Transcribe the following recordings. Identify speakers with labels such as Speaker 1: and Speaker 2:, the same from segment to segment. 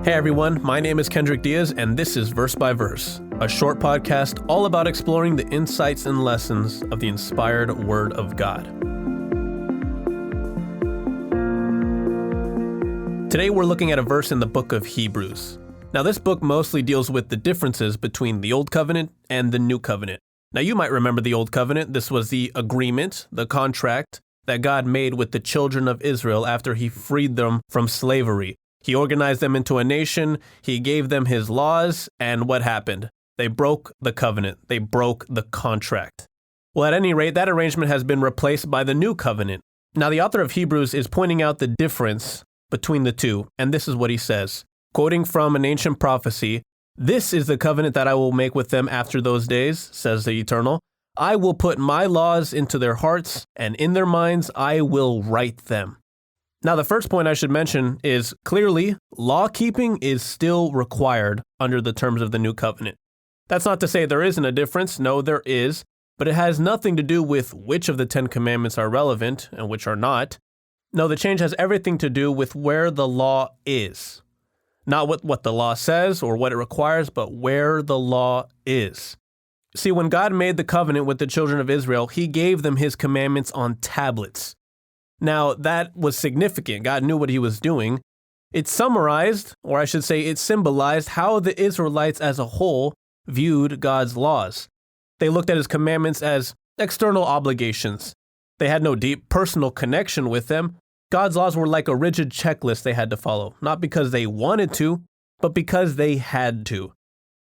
Speaker 1: Hey everyone, my name is Kendrick Diaz, and this is Verse by Verse, a short podcast all about exploring the insights and lessons of the inspired Word of God. Today we're looking at a verse in the book of Hebrews. Now this book mostly deals with the differences between the Old Covenant and the New Covenant. Now you might remember the Old Covenant. This was the agreement, the contract that God made with the children of Israel after he freed them from slavery. He organized them into a nation, he gave them his laws, and what happened? They broke the covenant. They broke the contract. Well, at any rate, that arrangement has been replaced by the New Covenant. Now, the author of Hebrews is pointing out the difference between the two, and this is what he says. Quoting from an ancient prophecy, "This is the covenant that I will make with them after those days, says the Eternal. I will put my laws into their hearts, and in their minds I will write them." Now, the first point I should mention is clearly law-keeping is still required under the terms of the New Covenant. That's not to say there isn't a difference. No, there is, but it has nothing to do with which of the 10 Commandments are relevant and which are not. No, the change has everything to do with where the law is. Not what the law says or what it requires, but where the law is. See, when God made the covenant with the children of Israel, he gave them his commandments on tablets. Now, that was significant. God knew what he was doing. It summarized, or I should say it symbolized, how the Israelites as a whole viewed God's laws. They looked at his commandments as external obligations. They had no deep personal connection with them. God's laws were like a rigid checklist they had to follow, not because they wanted to, but because they had to.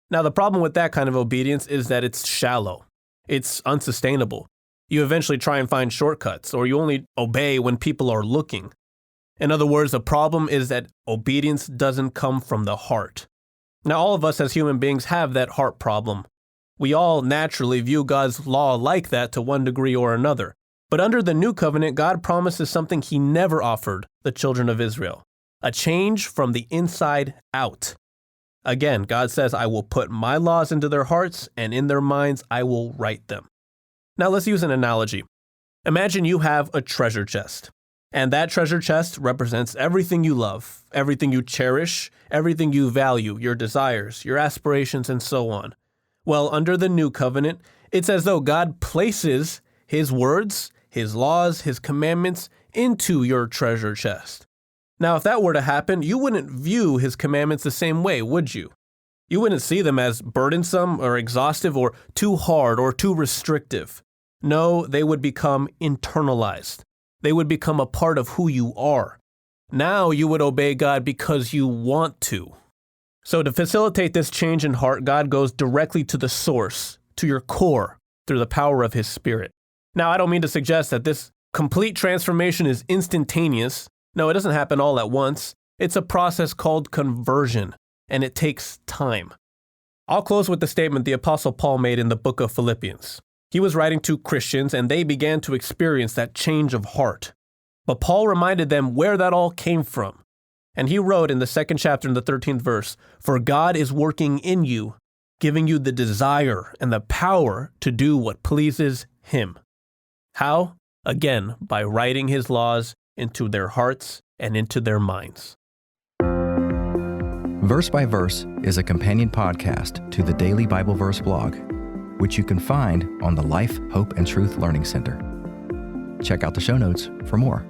Speaker 1: Now, the problem with that kind of obedience is that it's shallow. It's unsustainable. You eventually try and find shortcuts, or you only obey when people are looking. In other words, the problem is that obedience doesn't come from the heart. Now, all of us as human beings have that heart problem. We all naturally view God's law like that to one degree or another. But under the New Covenant, God promises something he never offered the children of Israel: a change from the inside out. Again, God says, I will put my laws into their hearts, and in their minds I will write them. Now let's use an analogy. Imagine you have a treasure chest, and that treasure chest represents everything you love, everything you cherish, everything you value, your desires, your aspirations, and so on. Well, under the New Covenant, it's as though God places his words, his laws, his commandments into your treasure chest. Now, if that were to happen, you wouldn't view his commandments the same way, would you? You wouldn't see them as burdensome or exhaustive or too hard or too restrictive. No, they would become internalized. They would become a part of who you are. Now you would obey God because you want to. So to facilitate this change in heart, God goes directly to the source, to your core, through the power of his Spirit. Now, I don't mean to suggest that this complete transformation is instantaneous. No, it doesn't happen all at once. It's a process called conversion, and it takes time. I'll close with the statement the Apostle Paul made in the book of Philippians. He was writing to Christians, and they began to experience that change of heart. But Paul reminded them where that all came from. And he wrote in the 2nd chapter in the 13th verse, "For God is working in you, giving you the desire and the power to do what pleases him." How? Again, by writing his laws into their hearts and into their minds.
Speaker 2: Verse by Verse is a companion podcast to the Daily Bible Verse blog, which you can find on the Life, Hope, and Truth Learning Center. Check out the show notes for more.